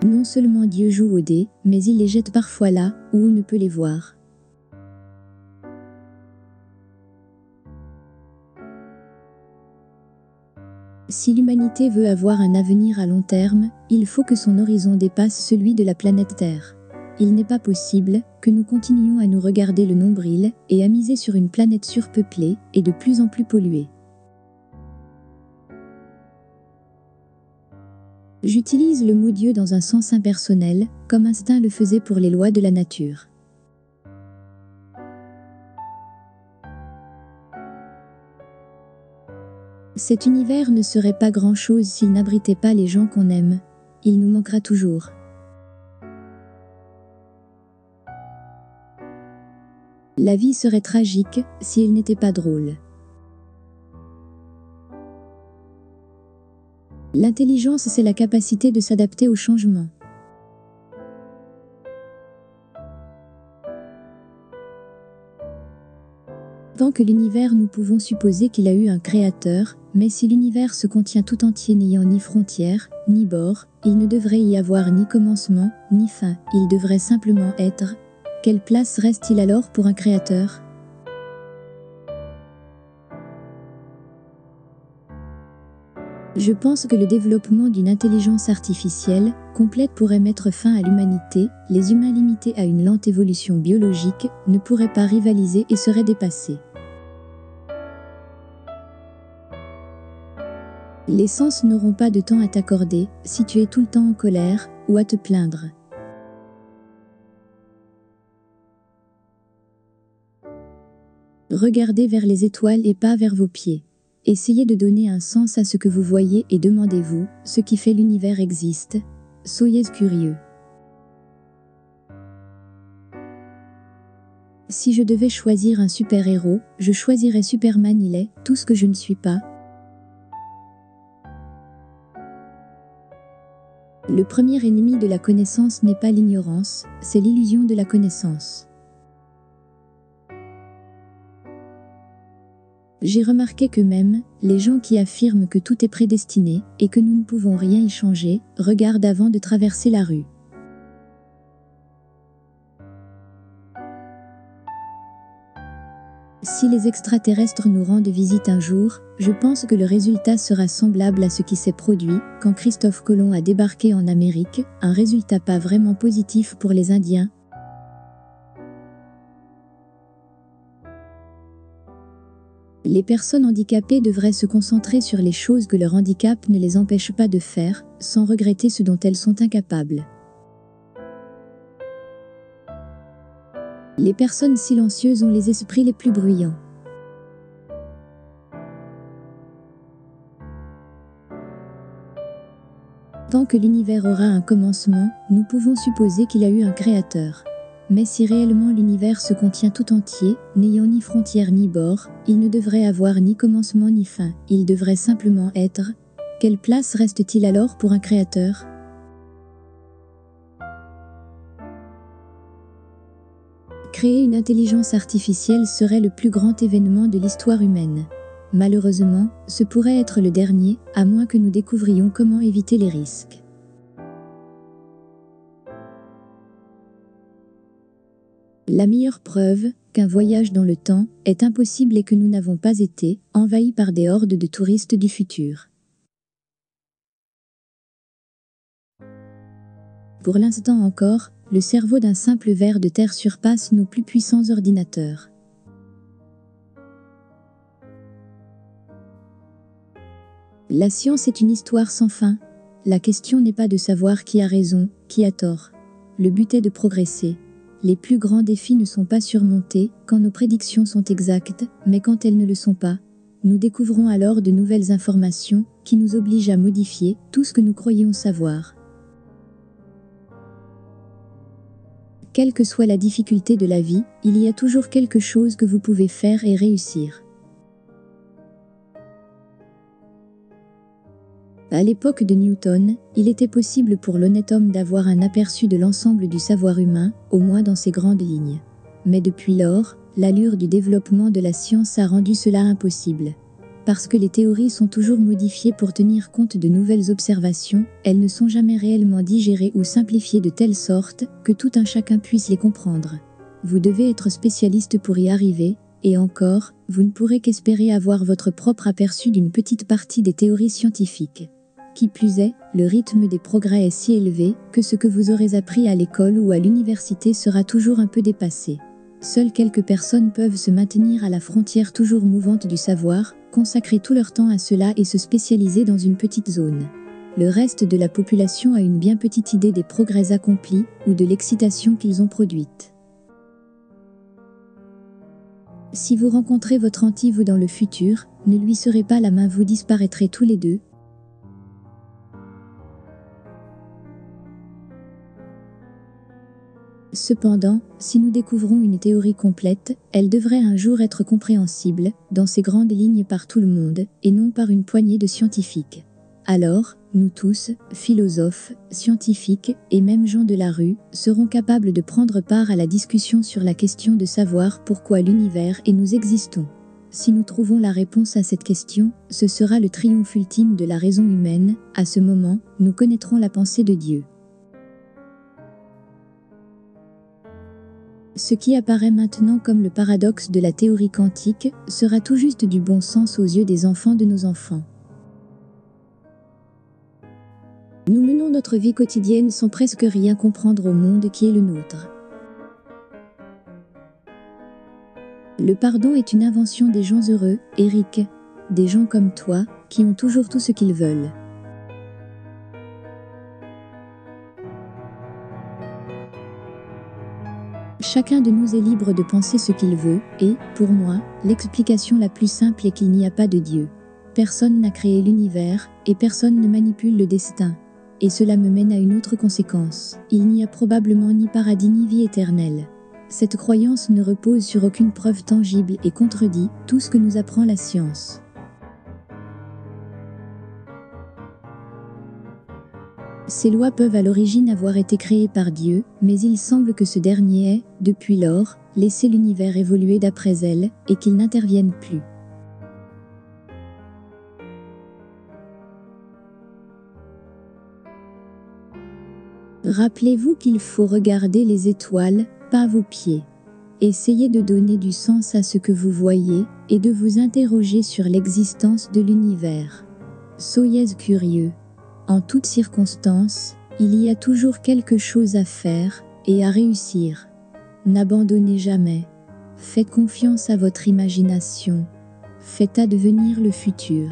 Non seulement Dieu joue aux dés, mais il les jette parfois là où on ne peut les voir. Si l'humanité veut avoir un avenir à long terme, il faut que son horizon dépasse celui de la planète Terre. Il n'est pas possible que nous continuions à nous regarder le nombril et à miser sur une planète surpeuplée et de plus en plus polluée. J'utilise le mot Dieu dans un sens impersonnel, comme Einstein le faisait pour les lois de la nature. Cet univers ne serait pas grand-chose s'il n'abritait pas les gens qu'on aime. Il nous manquera toujours. La vie serait tragique si elle n'était pas drôle. L'intelligence, c'est la capacité de s'adapter au changement. Tant que l'univers, nous pouvons supposer qu'il a eu un créateur, mais si l'univers se contient tout entier n'ayant ni frontières, ni bords, il ne devrait y avoir ni commencement, ni fin, il devrait simplement être. Quelle place reste-t-il alors pour un créateur ? Je pense que le développement d'une intelligence artificielle complète pourrait mettre fin à l'humanité. Les humains limités à une lente évolution biologique ne pourraient pas rivaliser et seraient dépassés. Les sens n'auront pas de temps à t'accorder si tu es tout le temps en colère ou à te plaindre. Regardez vers les étoiles et pas vers vos pieds. Essayez de donner un sens à ce que vous voyez et demandez-vous, ce qui fait l'univers existe. Soyez curieux. Si je devais choisir un super-héros, je choisirais Superman. Il est tout ce que je ne suis pas. Le premier ennemi de la connaissance n'est pas l'ignorance, c'est l'illusion de la connaissance. J'ai remarqué que même les gens qui affirment que tout est prédestiné et que nous ne pouvons rien y changer, regardent avant de traverser la rue. Si les extraterrestres nous rendent visite un jour, je pense que le résultat sera semblable à ce qui s'est produit quand Christophe Colomb a débarqué en Amérique, un résultat pas vraiment positif pour les Indiens. Les personnes handicapées devraient se concentrer sur les choses que leur handicap ne les empêche pas de faire, sans regretter ce dont elles sont incapables. Les personnes silencieuses ont les esprits les plus bruyants. Tant que l'univers aura un commencement, nous pouvons supposer qu'il a eu un créateur. Mais si réellement l'univers se contient tout entier, n'ayant ni frontières ni bords, il ne devrait avoir ni commencement ni fin, il devrait simplement être. Quelle place reste-t-il alors pour un créateur ? Créer une intelligence artificielle serait le plus grand événement de l'histoire humaine. Malheureusement, ce pourrait être le dernier, à moins que nous découvrions comment éviter les risques. La meilleure preuve qu'un voyage dans le temps est impossible est que nous n'avons pas été envahis par des hordes de touristes du futur. Pour l'instant encore, le cerveau d'un simple ver de terre surpasse nos plus puissants ordinateurs. La science est une histoire sans fin. La question n'est pas de savoir qui a raison, qui a tort. Le but est de progresser. Les plus grands défis ne sont pas surmontés quand nos prédictions sont exactes, mais quand elles ne le sont pas. Nous découvrons alors de nouvelles informations qui nous obligent à modifier tout ce que nous croyions savoir. Quelle que soit la difficulté de la vie, il y a toujours quelque chose que vous pouvez faire et réussir. À l'époque de Newton, il était possible pour l'honnête homme d'avoir un aperçu de l'ensemble du savoir humain, au moins dans ses grandes lignes. Mais depuis lors, l'allure du développement de la science a rendu cela impossible. Parce que les théories sont toujours modifiées pour tenir compte de nouvelles observations, elles ne sont jamais réellement digérées ou simplifiées de telle sorte que tout un chacun puisse les comprendre. Vous devez être spécialiste pour y arriver, et encore, vous ne pourrez qu'espérer avoir votre propre aperçu d'une petite partie des théories scientifiques. Qui plus est, le rythme des progrès est si élevé que ce que vous aurez appris à l'école ou à l'université sera toujours un peu dépassé. Seules quelques personnes peuvent se maintenir à la frontière toujours mouvante du savoir, consacrer tout leur temps à cela et se spécialiser dans une petite zone. Le reste de la population a une bien petite idée des progrès accomplis ou de l'excitation qu'ils ont produite. Si vous rencontrez votre anti-vous dans le futur, ne lui serrez pas la main, vous disparaîtrez tous les deux. Cependant, si nous découvrons une théorie complète, elle devrait un jour être compréhensible, dans ses grandes lignes par tout le monde, et non par une poignée de scientifiques. Alors, nous tous, philosophes, scientifiques, et même gens de la rue, serons capables de prendre part à la discussion sur la question de savoir pourquoi l'univers et nous existons. Si nous trouvons la réponse à cette question, ce sera le triomphe ultime de la raison humaine. À ce moment, nous connaîtrons la pensée de Dieu. Ce qui apparaît maintenant comme le paradoxe de la théorie quantique sera tout juste du bon sens aux yeux des enfants de nos enfants. Nous menons notre vie quotidienne sans presque rien comprendre au monde qui est le nôtre. Le pardon est une invention des gens heureux, Eric. Des gens comme toi, qui ont toujours tout ce qu'ils veulent. Chacun de nous est libre de penser ce qu'il veut, et, pour moi, l'explication la plus simple est qu'il n'y a pas de Dieu. Personne n'a créé l'univers, et personne ne manipule le destin. Et cela me mène à une autre conséquence. Il n'y a probablement ni paradis ni vie éternelle. Cette croyance ne repose sur aucune preuve tangible et contredit tout ce que nous apprend la science. Ces lois peuvent à l'origine avoir été créées par Dieu, mais il semble que ce dernier ait, depuis lors, laissé l'univers évoluer d'après elles, et qu'il n'intervienne plus. Rappelez-vous qu'il faut regarder les étoiles, pas vos pieds. Essayez de donner du sens à ce que vous voyez, et de vous interroger sur l'existence de l'univers. Soyez curieux. En toutes circonstances, il y a toujours quelque chose à faire et à réussir. N'abandonnez jamais. Faites confiance à votre imagination. Faites advenir le futur.